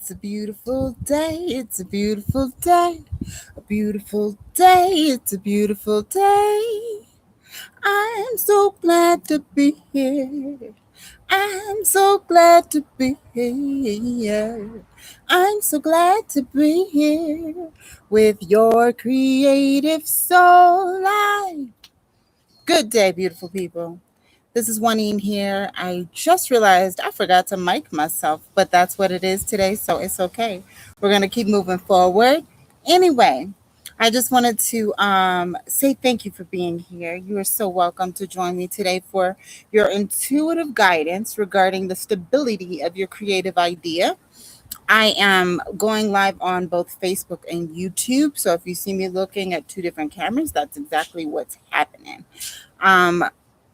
It's a beautiful day. It's a beautiful day. A beautiful day. It's a beautiful day. I'm so glad to be here. I'm so glad to be here. I'm so glad to be here with your creative soul life. Good day, beautiful people. This is Juanine here. I just realized I forgot to mic myself, but that's what it is today, so it's okay. We're going to keep moving forward. Anyway, I just wanted to say thank you for being here. You are so welcome to join me today for your intuitive guidance regarding the stability of your creative idea. I am going live on both Facebook and YouTube. So if you see me looking at two different cameras, that's exactly what's happening. Um,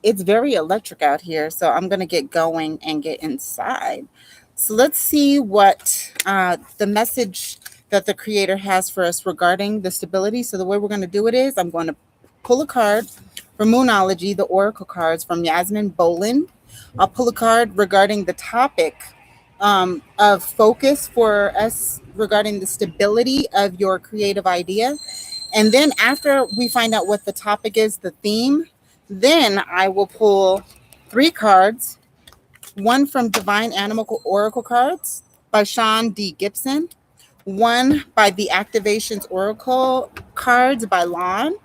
it's very electric out here, so I'm going to get going and get inside. So let's see what the message that the creator has for us regarding the stability. So the way we're going to do it is I'm going to pull a card from Moonology, the Oracle cards from Yasmin Boland. I'll pull a card regarding the topic of focus for us regarding the stability of your creative idea. And then after we find out what the topic is, the theme, then I will pull 3 cards, one from Divine Animal Oracle Cards by Sean D. Gibson, one by the Activations Oracle Cards by Lon,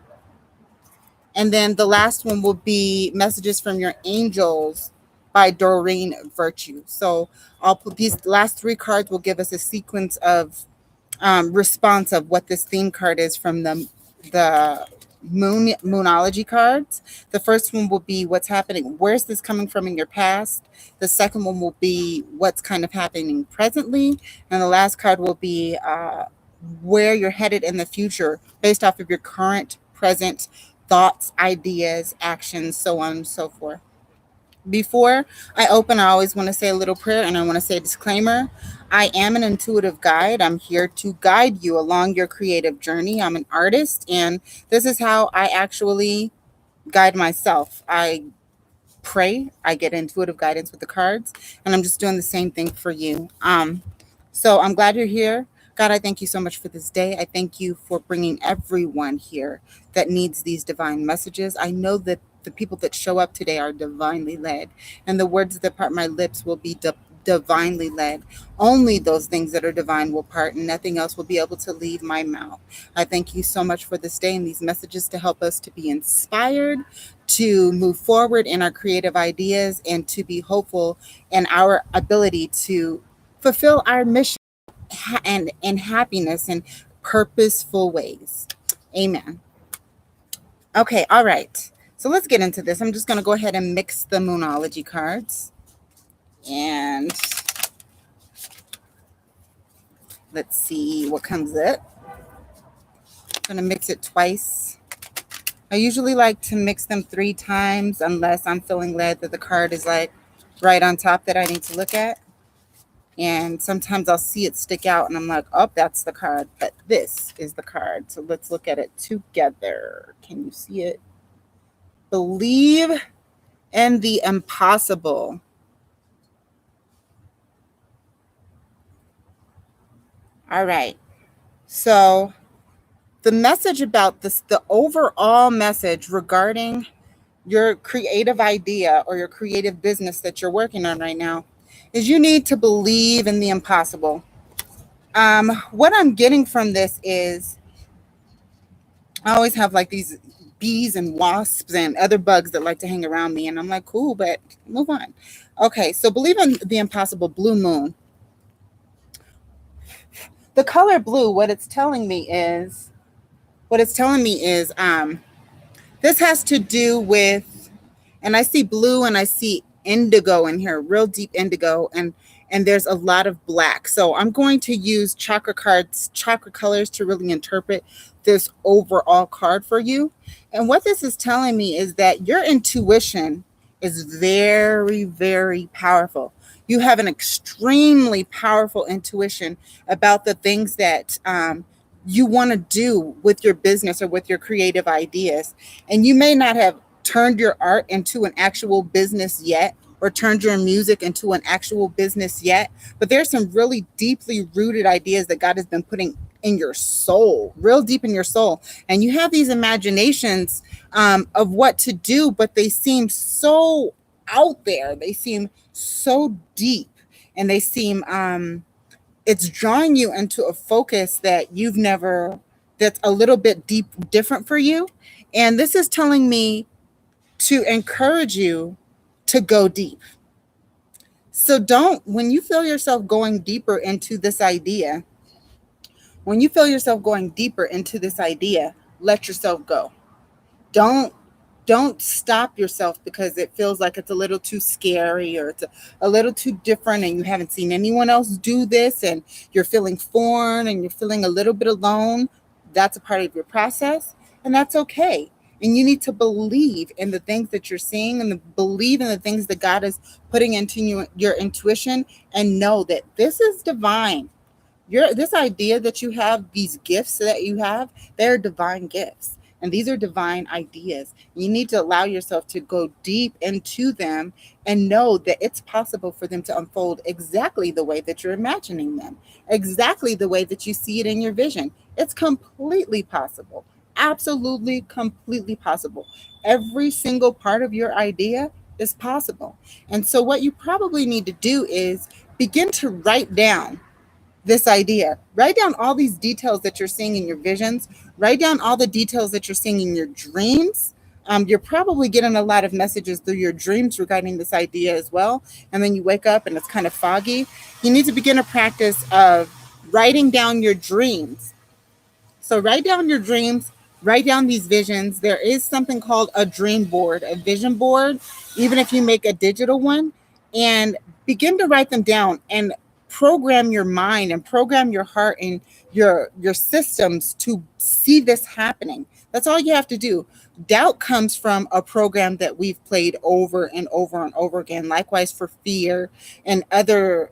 and then the last one will be Messages from Your Angels by Doreen Virtue. So I'll put these last 3 cards will give us a sequence of response of what this theme card is from the Moonology cards. The first one will be what's happening. Where's this coming from in your past? The second one will be what's kind of happening presently. And the last card will be where you're headed in the future based off of your current, present thoughts, ideas, actions, so on and so forth. Before I open, I always want to say a little prayer and I want to say a disclaimer. I am an intuitive guide. I'm here to guide you along your creative journey. I'm an artist, and this is how I actually guide myself. I pray, I get intuitive guidance with the cards, and I'm just doing the same thing for you. So I'm glad you're here. God, I thank you so much for this day. I thank you for bringing everyone here that needs these divine messages. I know that the people that show up today are divinely led, and the words that part my lips will be divinely led. Only those things that are divine will part, and nothing else will be able to leave my mouth. I thank you so much for this day and these messages to help us to be inspired, to move forward in our creative ideas, and to be hopeful in our ability to fulfill our mission and in happiness in purposeful ways. Amen. Okay, all right. So let's get into this. I'm just going to go ahead and mix the Moonology cards. And let's see what comes up. I'm going to mix it twice. I usually like to mix them 3 times unless I'm feeling led that the card is like right on top that I need to look at. And sometimes I'll see it stick out and I'm like, oh, that's the card, but this is the card. So let's look at it together. Can you see it? Believe in the impossible. All right. So the message about this, the overall message regarding your creative idea or your creative business that you're working on right now is you need to believe in the impossible. What I'm getting from this is I always have like these bees and wasps and other bugs that like to hang around me. And I'm like, cool, but move on. Okay, so believe in the impossible. Blue moon. The color blue, what it's telling me is this has to do with, and I see blue and I see indigo in here, real deep indigo, and there's a lot of black. So I'm going to use chakra colors to really interpret this overall card for you. And what this is telling me is that your intuition is very, very powerful. You have an extremely powerful intuition about the things that you want to do with your business or with your creative ideas. And you may not have turned your art into an actual business yet, or turned your music into an actual business yet, but there's some really deeply rooted ideas that God has been putting in your soul, real deep in your soul. And you have these imaginations of what to do, but they seem so out there. They seem so deep, and they seem it's drawing you into a focus that you've never, that's a little bit different for you. And this is telling me to encourage you to go deep. So don't, when you feel yourself going deeper into this idea, when you feel yourself going deeper into this idea, let yourself go. Don't don't stop yourself because it feels like it's a little too scary, or it's a little too different, and you haven't seen anyone else do this, and you're feeling foreign and you're feeling a little bit alone. That's a part of your process, and that's okay. And you need to believe in the things that you're seeing, and believe in the things that God is putting into your intuition, and know that this is divine. This idea that you have, these gifts that you have, they're divine gifts, and these are divine ideas. You need to allow yourself to go deep into them and know that it's possible for them to unfold exactly the way that you're imagining them, exactly the way that you see it in your vision. It's completely possible. Absolutely, completely possible. Every single part of your idea is possible. And so, what you probably need to do is begin to write down this idea. Write down all these details that you're seeing in your visions. Write down all the details that you're seeing in your dreams. You're probably getting a lot of messages through your dreams regarding this idea as well. And then you wake up and it's kind of foggy. You need to begin a practice of writing down your dreams. So write down your dreams, write down these visions. There is something called a dream board, a vision board, even if you make a digital one, and begin to write them down and program your mind and program your heart and your systems to see this happening. That's all you have to do. Doubt comes from a program that we've played over and over and over again. Likewise for fear and other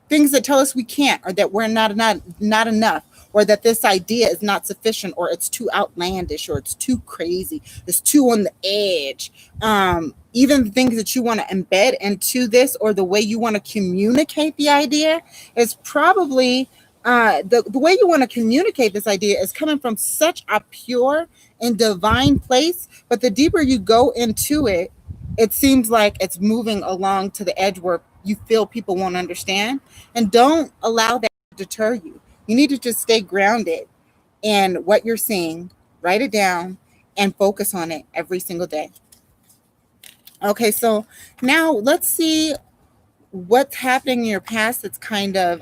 things that tell us we can't, or that we're not enough, or that this idea is not sufficient, or it's too outlandish, or it's too crazy, it's too on the edge. Even the things that you want to embed into this, or the way you want to communicate the idea, is probably the way you want to communicate this idea is coming from such a pure and divine place. But the deeper you go into it, it seems like it's moving along to the edge where you feel people won't understand. And don't allow that to deter you. You need to just stay grounded in what you're seeing, write it down, and focus on it every single day. Okay, so now let's see what's happening in your past that's kind of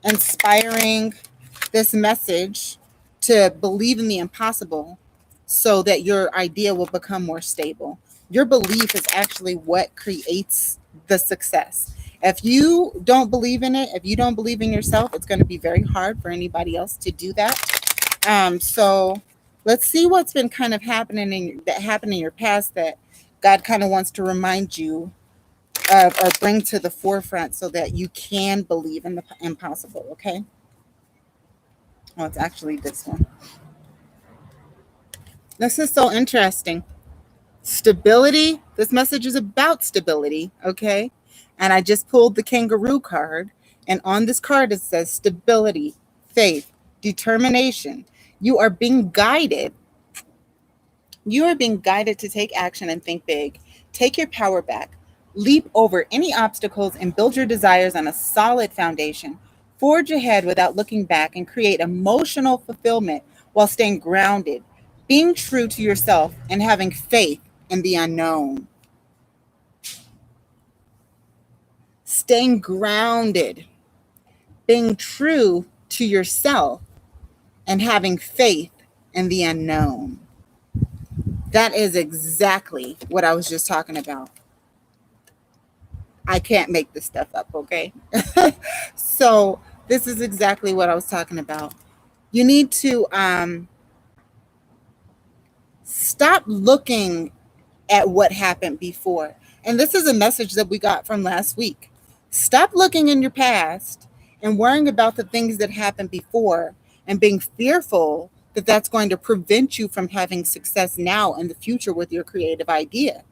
inspiring this message to believe in the impossible so that your idea will become more stable. Your belief is actually what creates the success. If you don't believe in it, if you don't believe in yourself, it's going to be very hard for anybody else to do that. So let's see what's been kind of that happened in your past that God kind of wants to remind you of, or bring to the forefront, so that you can believe in the impossible. Okay. Oh, it's actually this one. This is so interesting. Stability. This message is about stability. Okay. And I just pulled the kangaroo card. And on this card, it says stability, faith, determination. You are being guided. You are being guided to take action and think big. Take your power back. Leap over any obstacles and build your desires on a solid foundation. Forge ahead without looking back and create emotional fulfillment while staying grounded, being true to yourself and having faith in the unknown. Staying grounded, being true to yourself, and having faith in the unknown. That is exactly what I was just talking about. I can't make this stuff up, okay? So this is exactly what I was talking about. You need to stop looking at what happened before. And this is a message that we got from last week. Stop looking in your past and worrying about the things that happened before and being fearful that that's going to prevent you from having success now in the future with your creative idea.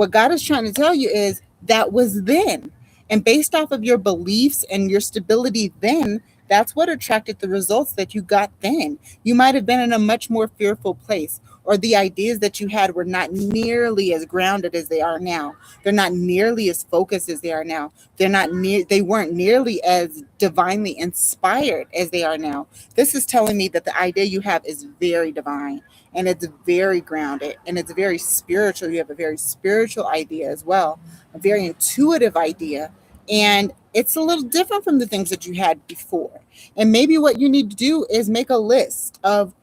What God is trying to tell you is that was then. And based off of your beliefs and your stability then, that's what attracted the results that you got then. You might have been in a much more fearful place, or the ideas that you had were not nearly as grounded as they are now. They're not nearly as focused as they are now. They weren't nearly as divinely inspired as they are now. This is telling me that the idea you have is very divine, and it's very grounded, and it's very spiritual. You have a very spiritual idea as well, a very intuitive idea, and it's a little different from the things that you had before. And maybe what you need to do is make a list of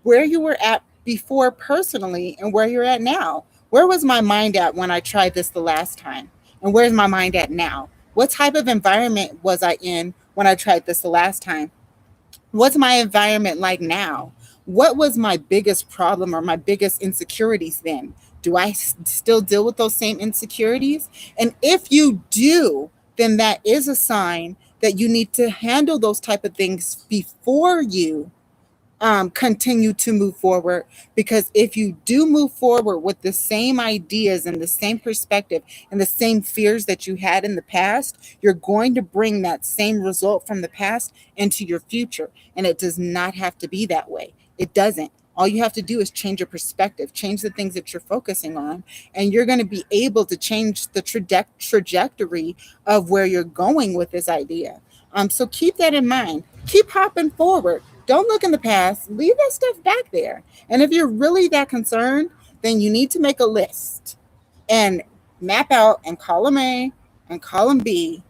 where you were at before personally and where you're at now. Where was my mind at when I tried this the last time? And where's my mind at now? What type of environment was I in when I tried this the last time? What's my environment like now? What was my biggest problem or my biggest insecurities then? Do I still deal with those same insecurities? And if you do, then that is a sign that you need to handle those type of things before you continue to move forward. Because if you do move forward with the same ideas and the same perspective and the same fears that you had in the past, you're going to bring that same result from the past into your future. And it does not have to be that way. It doesn't. All you have to do is change your perspective, change the things that you're focusing on, and you're going to be able to change the trajectory of where you're going with this idea. So keep that in mind. Keep hopping forward. Don't look in the past. Leave that stuff back there. And if you're really that concerned, then you need to make a list and map out in column A and column B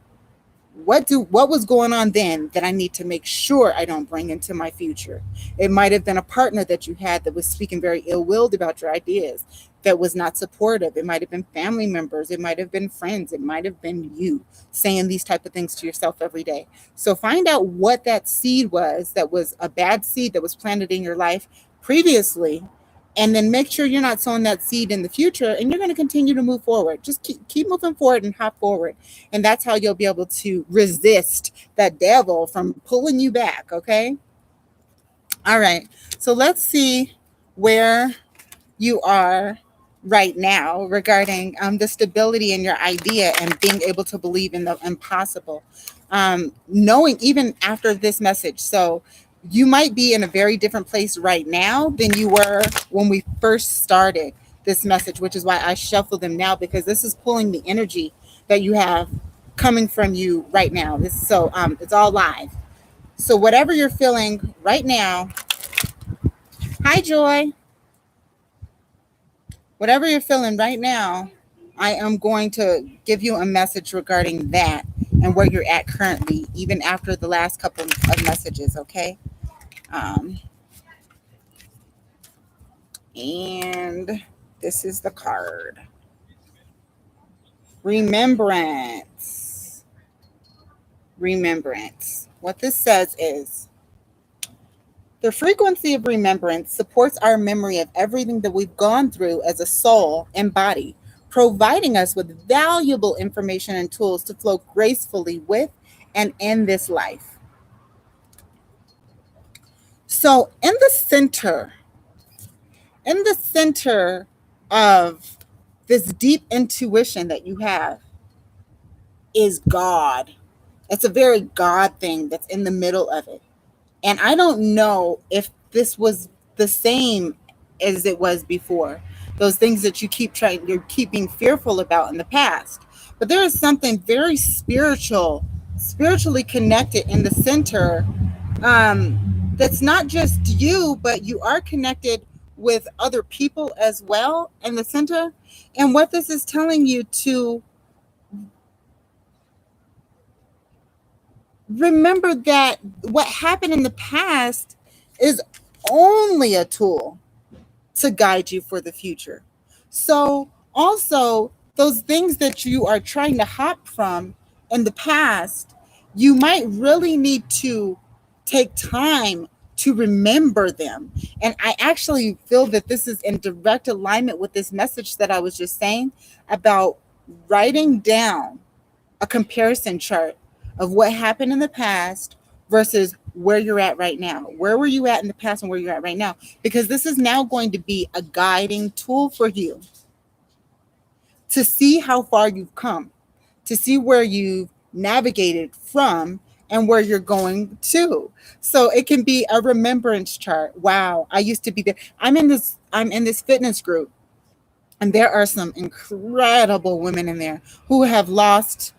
what was going on then that I need to make sure I don't bring into my future. It might have been a partner that you had that was speaking very ill-willed about your ideas, that was not supportive. It might have been family members, it might have been friends, it might have been you saying these type of things to yourself every day. So find out what that seed was that was a bad seed that was planted in your life previously, and then make sure you're not sowing that seed in the future, and you're going to continue to move forward. Just keep moving forward and hop forward, and that's how you'll be able to resist that devil from pulling you back. Okay, all right, so let's see where you are right now regarding the stability in your idea and being able to believe in the impossible, knowing even after this message. So you might be in a very different place right now than you were when we first started this message, which is why I shuffle them now, because this is pulling the energy that you have coming from you right now. It's all live. So whatever you're feeling right now, hi Joy, whatever you're feeling right now, I am going to give you a message regarding that and where you're at currently, even after the last couple of messages, okay? And this is the card. Remembrance. Remembrance. What this says is, the frequency of remembrance supports our memory of everything that we've gone through as a soul and body, providing us with valuable information and tools to flow gracefully with and in this life. So in the center of this deep intuition that you have is God. It's a very God thing that's in the middle of it. And I don't know if this was the same as it was before. Those things that you're keeping fearful about in the past. But there is something very spiritually connected in the center, that's not just you, but you are connected with other people as well in the center. And what this is telling you to remember that what happened in the past is only a tool to guide you for the future. So also those things that you are trying to hop from in the past, you might really need to take time to remember them. And I actually feel that this is in direct alignment with this message that I was just saying about writing down a comparison chart of what happened in the past versus where you're at right now. Where were you at in the past and where you're at right now? Because this is now going to be a guiding tool for you to see how far you've come, to see where you've navigated from and where you're going to. So it can be a remembrance chart. Wow, I used to be there. I'm in this fitness group, and there are some incredible women in there who have lost,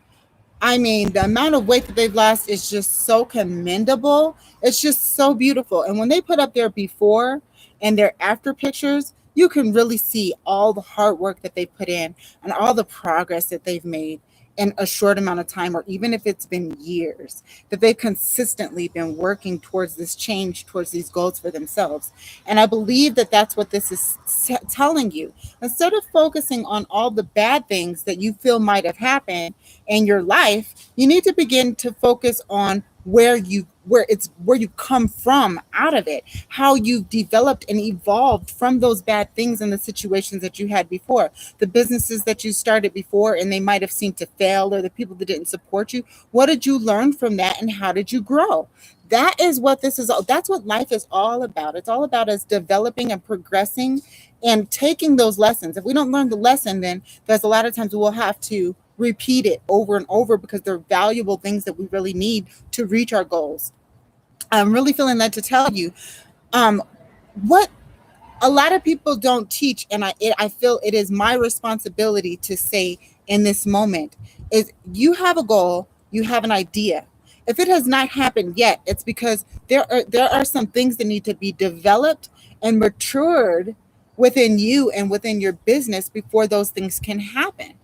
I mean, the amount of weight that they've lost is just so commendable. It's just so beautiful. And when they put up their before and their after pictures, you can really see all the hard work that they put in and all the progress that they've made in a short amount of time, or even if it's been years, that they've consistently been working towards this change, towards these goals for themselves. And I believe that that's what this is telling you. Instead of focusing on all the bad things that you feel might have happened in your life, you need to begin to focus on where you come from out of it, how you've developed and evolved from those bad things and the situations that you had before, the businesses that you started before and they might have seemed to fail, or the people that didn't support you. What did you learn from that, and how did you grow? That is what this is all. That's what life is all about. It's all about us developing and progressing and taking those lessons. If we don't learn the lesson, then there's a lot of times we'll have to repeat it over and over, because they're valuable things that we really need to reach our goals. I'm really feeling led to tell you, um, what a lot of people don't teach, and I feel it is my responsibility to say in this moment, is you have a goal, you have an idea. If it has not happened yet, it's because there are some things that need to be developed and matured within you and within your business before those things can happen.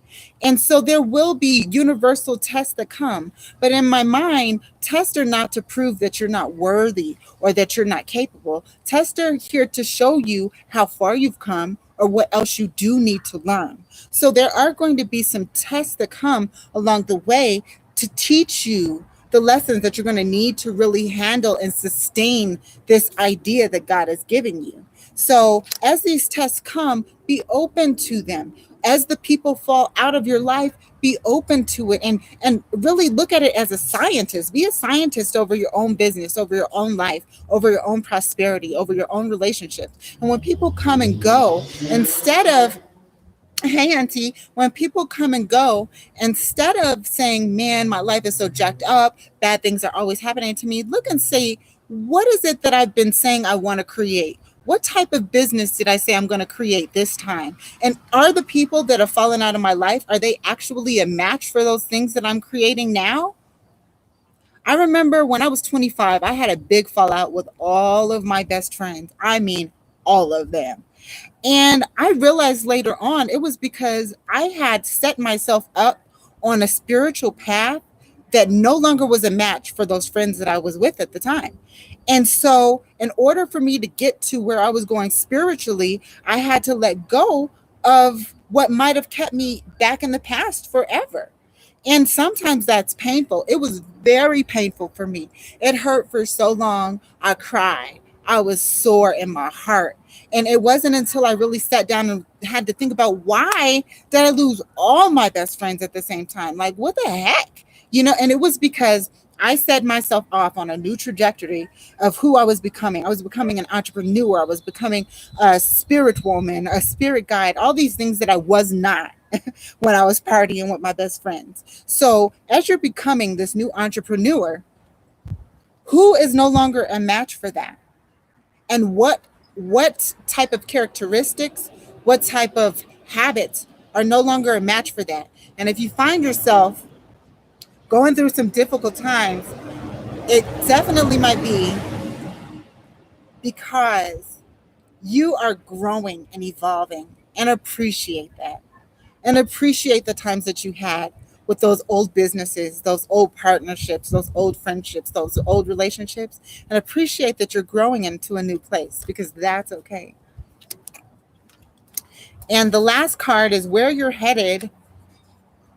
And so there will be universal tests that come. But in my mind, tests are not to prove that you're not worthy or that you're not capable. Tests are here to show you how far you've come or what else you do need to learn. So there are going to be some tests that come along the way to teach you the lessons that you're going to need to really handle and sustain this idea that God has given you. So as these tests come, be open to them. As the people fall out of your life, be open to it, and really look at it as a scientist. Be a scientist over your own business, over your own life, over your own prosperity, over your own relationships. And when people come and go, instead of, hey, Auntie, when people come and go, instead of saying, man, my life is so jacked up, bad things are always happening to me, look and say, what is it that I've been saying I want to create? What type of business did I say I'm going to create this time? And are the people that have fallen out of my life, are they actually a match for those things that I'm creating now? I remember when I was 25, I had a big fallout with all of my best friends. I mean, all of them. And I realized later on it was because I had set myself up on a spiritual path that no longer was a match for those friends that I was with at the time. And so, in order for me to get to where I was going spiritually, I had to let go of what might have kept me back in the past forever. And sometimes that's painful. It was very painful for me. It hurt for so long. I cried. I was sore in my heart. And it wasn't until I really sat down and had to think about, why did I lose all my best friends at the same time? Like, what the heck? And it was because I set myself off on a new trajectory of who I was becoming. I was becoming an entrepreneur. I was becoming a spirit woman, a spirit guide, all these things that I was not when I was partying with my best friends. So as you're becoming this new entrepreneur, who is no longer a match for that? And what type of characteristics, what type of habits are no longer a match for that? And if you find yourself going through some difficult times, it definitely might be because you are growing and evolving, and appreciate that. And appreciate the times that you had with those old businesses, those old partnerships, those old friendships, those old relationships, and appreciate that you're growing into a new place, because that's okay. And the last card is where you're headed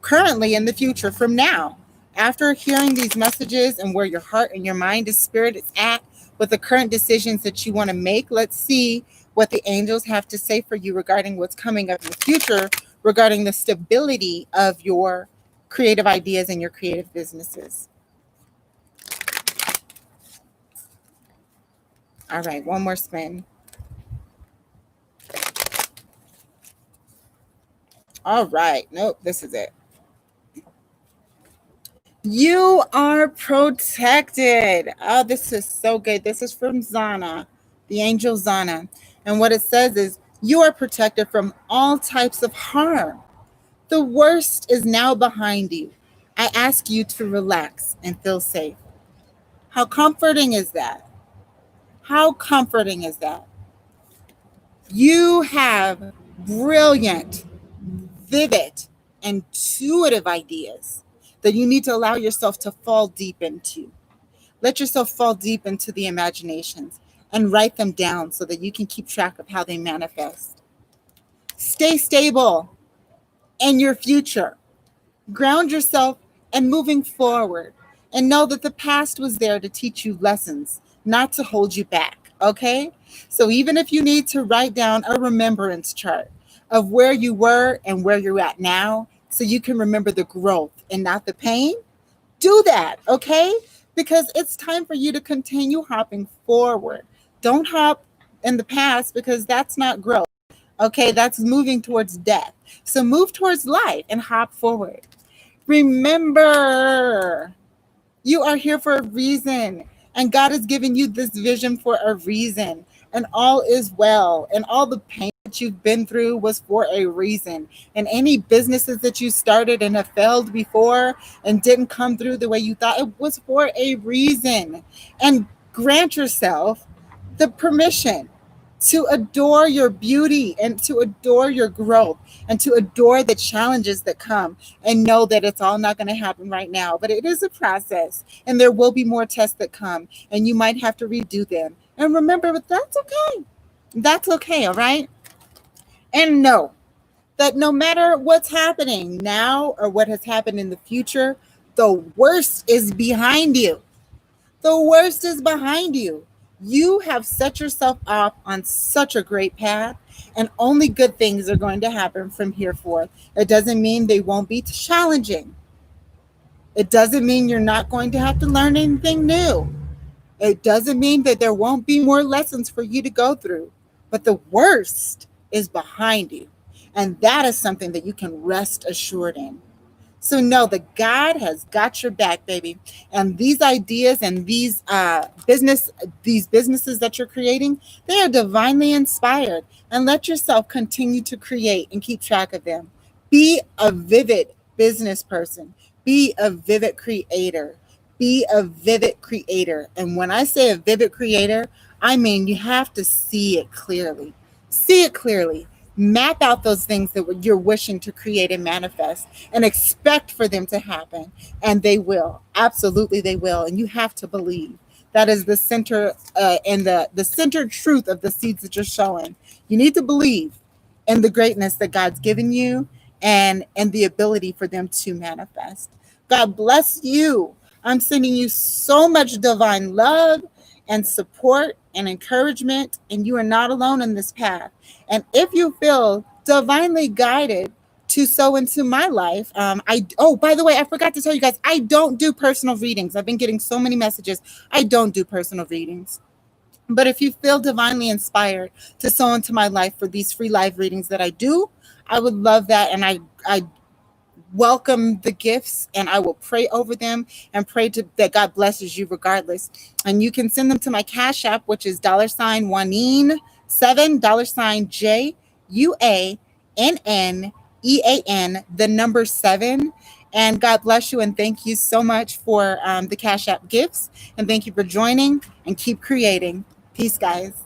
currently in the future from now. After hearing these messages and where your heart and your mind and spirit is at with the current decisions that you want to make, let's see what the angels have to say for you regarding what's coming up in the future, regarding the stability of your creative ideas and your creative businesses. All right, one more spin. All right. Nope, this is it. You are protected. Oh, this is so good. This is from Zana, the angel Zana. And what it says is, you are protected from all types of harm. The worst is now behind you. I ask you to relax and feel safe. How comforting is that? How comforting is that? You have brilliant, vivid, intuitive ideas that you need to allow yourself to fall deep into. Let yourself fall deep into the imaginations and write them down so that you can keep track of how they manifest. Stay stable in your future. Ground yourself and moving forward, and know that the past was there to teach you lessons, not to hold you back. Okay? So even if you need to write down a remembrance chart of where you were and where you're at now, so you can remember the growth and not the pain, do that. Okay? Because it's time for you to continue hopping forward. Don't hop in the past, because that's not growth. Okay? That's moving towards death. So move towards life and hop forward. Remember, you are here for a reason, and God has given you this vision for a reason, and all is well, and all the pain that you've been through was for a reason. And any businesses that you started and have failed before and didn't come through the way you thought, it was for a reason. And grant yourself the permission to adore your beauty and to adore your growth and to adore the challenges that come, and know that it's all not going to happen right now, but it is a process, and there will be more tests that come, and you might have to redo them. And remember, but that's okay. That's okay, all right? And know that no matter what's happening now or what has happened in the future, the worst is behind you. The worst is behind you. You have set yourself off on such a great path, and only good things are going to happen from here forth. It doesn't mean they won't be challenging. It doesn't mean you're not going to have to learn anything new. It doesn't mean that there won't be more lessons for you to go through. But the worst is behind you. And that is something that you can rest assured in. So know that God has got your back, baby. And these ideas and these businesses that you're creating, they are divinely inspired. And let yourself continue to create and keep track of them. Be a vivid business person. Be a vivid creator. Be a vivid creator. And when I say a vivid creator, I mean you have to see it clearly. See it clearly. Map out those things that you're wishing to create and manifest, and expect for them to happen. And they will. Absolutely, they will. And you have to believe. That is the center and the center truth of the seeds that you're showing. You need to believe in the greatness that God's given you, and the ability for them to manifest. God bless you. I'm sending you so much divine love and support and encouragement, and you are not alone in this path. And if you feel divinely guided to sow into my life, by the way, I forgot to tell you guys, I don't do personal readings. I've been getting so many messages. I don't do personal readings. But if you feel divinely inspired to sow into my life for these free live readings that I do, I would love that. And I welcome the gifts, and I will pray over them and pray that God blesses you regardless. And you can send them to my Cash App, which is $Juanine7, $JUANNEAN, the number 7. And God bless you, and thank you so much for the Cash App gifts. And thank you for joining, and keep creating. Peace, guys.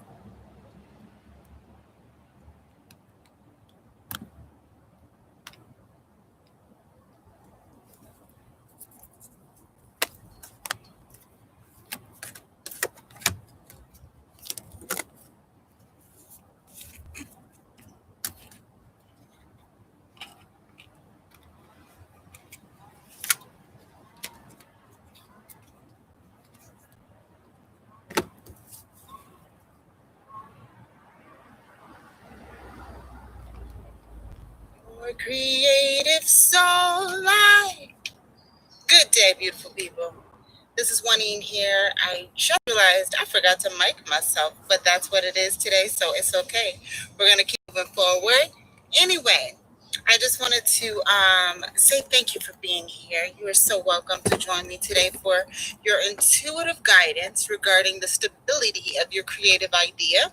Your creative soul light. Good day, beautiful people. This is Juanine here. I just realized I forgot to mic myself, but that's what it is today, so it's okay. We're going to keep moving forward. Anyway, I just wanted to say thank you for being here. You are so welcome to join me today for your intuitive guidance regarding the stability of your creative idea.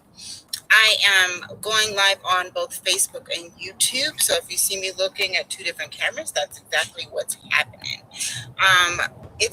I am going live on both Facebook and YouTube. So if you see me looking at two different cameras, that's exactly what's happening. Um, it's